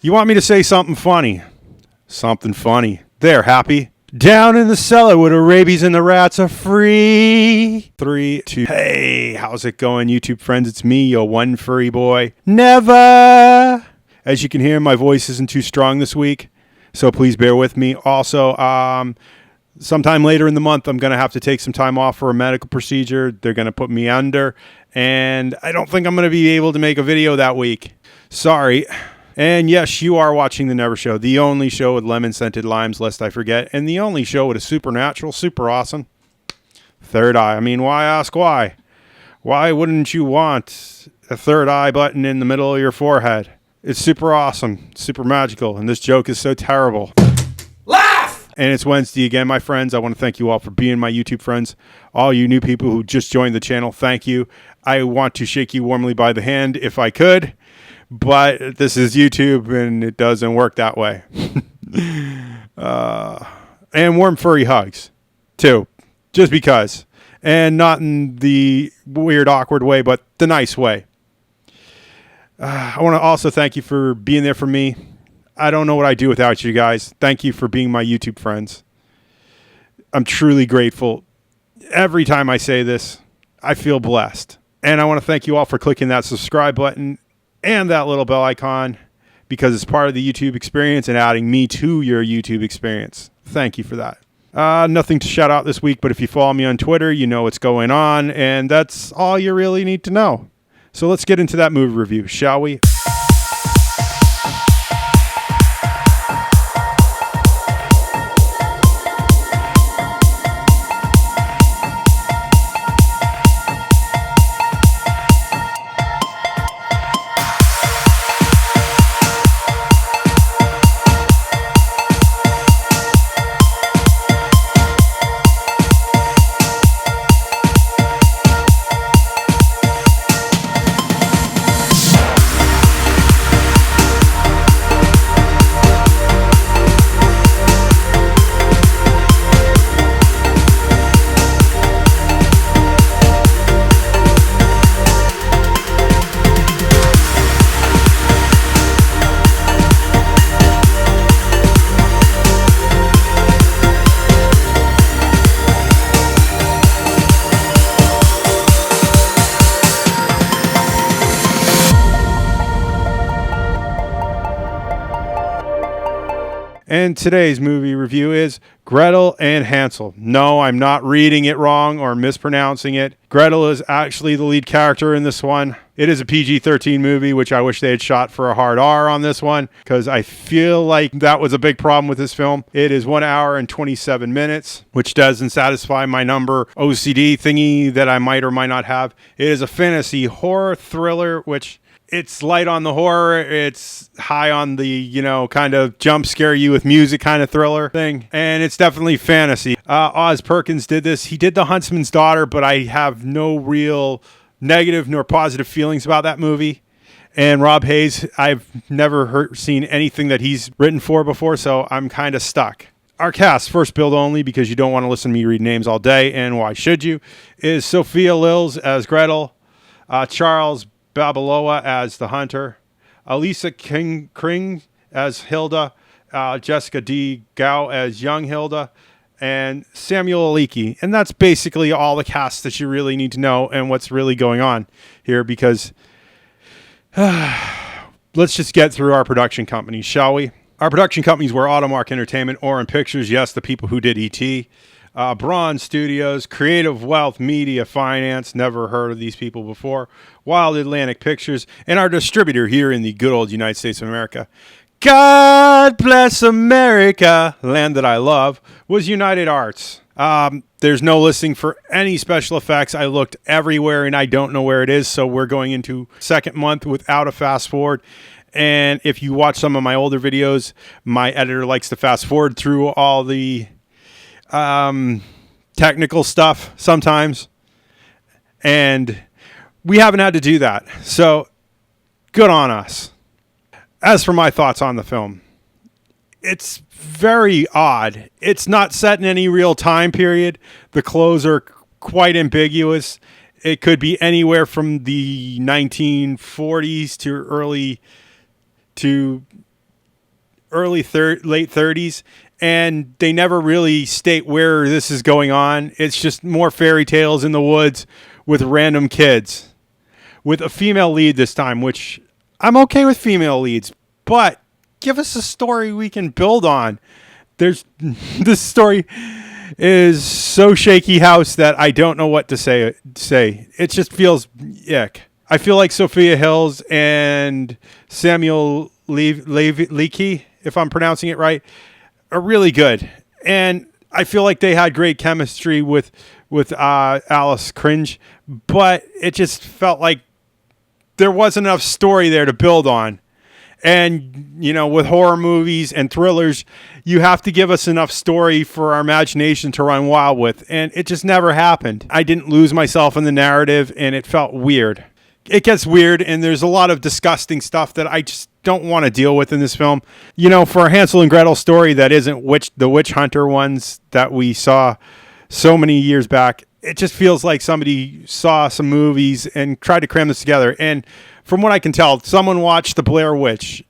You want me to say something funny? Something funny. There, happy? Down in the cellar where the rabies and the rats are free. 3, 2. Hey, how's it going, YouTube friends? It's me, your one furry boy. Never. As you can hear, my voice isn't too strong this week, so please bear with me. Also, sometime later in the month, I'm going to have to take some time off for a medical procedure. They're going to put me under, and I don't think I'm going to be able to make a video that week. Sorry. And yes, you are watching The Never Show, the only show with lemon-scented limes, lest I forget, and the only show with a supernatural, super awesome third eye. I mean, why ask why? Why wouldn't you want a third eye button in the middle of your forehead? It's super awesome, super magical, and this joke is so terrible. Laugh! And it's Wednesday again, my friends. I want to thank you all for being my YouTube friends. All you new people who just joined the channel, thank you. I want to shake you warmly by the hand if I could. But this is YouTube, and it doesn't work that way. And warm furry hugs, too, just because. And not in the weird, awkward way, but the nice way. I want to also thank you for being there for me. I don't know what I'd do without you guys. Thank you for being my YouTube friends. I'm truly grateful. Every time I say this, I feel blessed. And I want to thank you all for clicking that subscribe button and that little bell icon, because it's part of the YouTube experience and adding me to your YouTube experience. Thank you for that. Nothing to shout out this week, but if you follow me on Twitter, you know what's going on, and that's all you really need to know. So let's get into that movie review, shall we? And today's movie review is Gretel and Hansel. No, I'm not reading it wrong or mispronouncing it. Gretel is actually the lead character in this one. It is a PG-13 movie, which I wish they had shot for a hard R on this one, because I feel like that was a big problem with this film. It is 1 hour and 27 minutes, which doesn't satisfy my number OCD thingy that I might or might not have. It is a fantasy horror thriller, which... it's light on the horror. It's high on the, kind of jump scare you with music kind of thriller thing. And it's definitely fantasy. Osgood Perkins did this. He did The Huntsman's Daughter, but I have no real negative nor positive feelings about that movie. And Rob Hayes, I've never seen anything that he's written for before, so I'm kind of stuck. Our cast, first build only, because you don't want to listen to me read names all day, and why should you, is Sophia Lillis as Gretel, Charles Babaloa as the hunter, Elisa Krige as Hilda, Jessica D. Gouw as young Hilda, and Samuel Leakey. And that's basically all the cast that you really need to know and what's really going on here, because let's just get through our production companies, shall we? Our production companies were Automark Entertainment, Orin Pictures, yes, the people who did E.T., Braun Studios, Creative Wealth Media Finance, never heard of these people before, Wild Atlantic Pictures, and our distributor here in the good old United States of America, God bless America, land that I love, was United Arts. There's no listing for any special effects. I looked everywhere and I don't know where it is, so we're going into second month without a fast forward. And if you watch some of my older videos, my editor likes to fast forward through all the technical stuff sometimes, and we haven't had to do that, so good on us. As for my thoughts on the film, it's very odd. It's not set in any real time period. The clothes are quite ambiguous. It could be anywhere from the 1940s to late 30s, and they never really state where this is going on. It's just more fairy tales in the woods with random kids, with a female lead this time, which I'm okay with female leads, but give us a story we can build on. This story is so shaky house that I don't know what to say. It just feels ick. I feel like Sophia Hills and Samuel Leakey, if I'm pronouncing it right, are really good. And I feel like they had great chemistry with Alice Krige, but it just felt like there wasn't enough story there to build on. And, you know, with horror movies and thrillers, you have to give us enough story for our imagination to run wild with. And it just never happened. I didn't lose myself in the narrative, and it felt weird. It gets weird, and there's a lot of disgusting stuff that I just don't want to deal with in this film. You know, for a Hansel and Gretel story that isn't the witch hunter ones that we saw so many years back, it just feels like somebody saw some movies and tried to cram this together. And from what I can tell, someone watched The Blair Witch.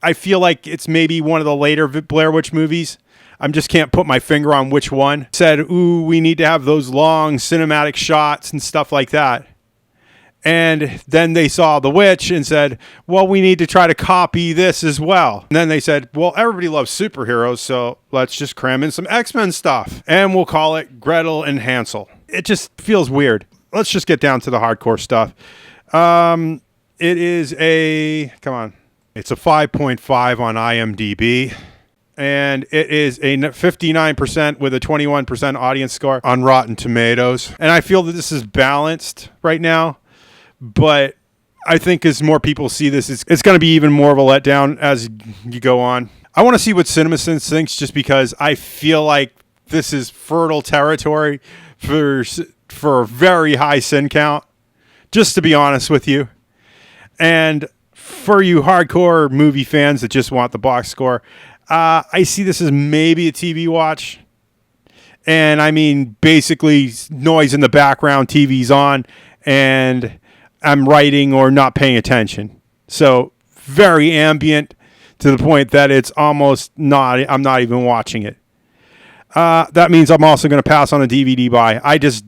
I feel like it's maybe one of the later Blair Witch movies. I just can't put my finger on which one. Said, ooh, we need to have those long cinematic shots and stuff like that. And then they saw The Witch and said, well, we need to try to copy this as well. And then they said, well, everybody loves superheroes, so let's just cram in some X-Men stuff. And we'll call it Gretel and Hansel. It just feels weird. Let's just get down to the hardcore stuff. It is it's a 5.5 on IMDb. And it is a 59% with a 21% audience score on Rotten Tomatoes. And I feel that this is balanced right now. But I think as more people see this, it's going to be even more of a letdown as you go on. I want to see what CinemaSins thinks, just because I feel like this is fertile territory for a very high sin count, just to be honest with you. And for you hardcore movie fans that just want the box score, I see this as maybe a TV watch. And I mean, basically noise in the background, TV's on, and I'm writing or not paying attention. So very ambient to the point that it's almost I'm not even watching it. That means I'm also going to pass on a DVD buy. I just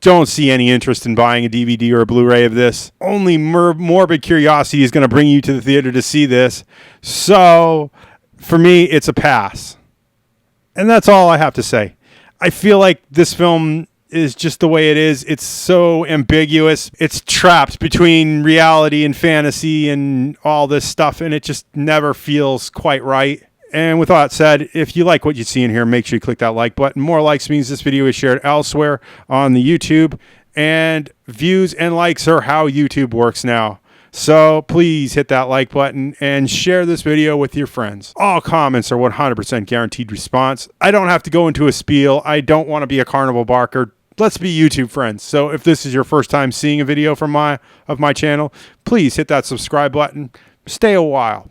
don't see any interest in buying a DVD or a Blu-ray of this. Only morbid curiosity is going to bring you to the theater to see this. So for me, it's a pass. And that's all I have to say. I feel like this film is just the way it is. It's so ambiguous. It's trapped between reality and fantasy and all this stuff, and it just never feels quite right. And with all that said, if you like what you see in here, make sure you click that like button. More likes means this video is shared elsewhere on the YouTube, and views and likes are how YouTube works now. So please hit that like button and share this video with your friends. All comments are 100% guaranteed response. I don't have to go into a spiel. I don't want to be a carnival barker. Let's be YouTube friends. So if this is your first time seeing a video from my channel, please hit that subscribe button. Stay a while.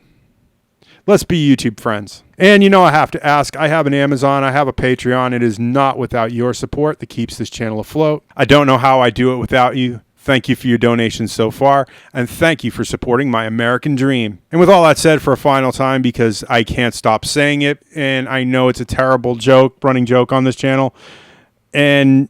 Let's be YouTube friends. And you know, I have to ask, I have an Amazon, I have a Patreon. It is not without your support that keeps this channel afloat. I don't know how I do it without you. Thank you for your donations so far, and thank you for supporting my American dream. And with all that said, for a final time, because I can't stop saying it, and I know it's a terrible joke, running joke on this channel, and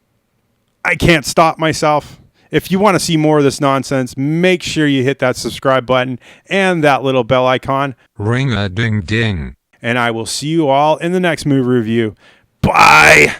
I can't stop myself. If you want to see more of this nonsense, make sure you hit that subscribe button and that little bell icon. Ring a ding ding. And I will see you all in the next movie review. Bye!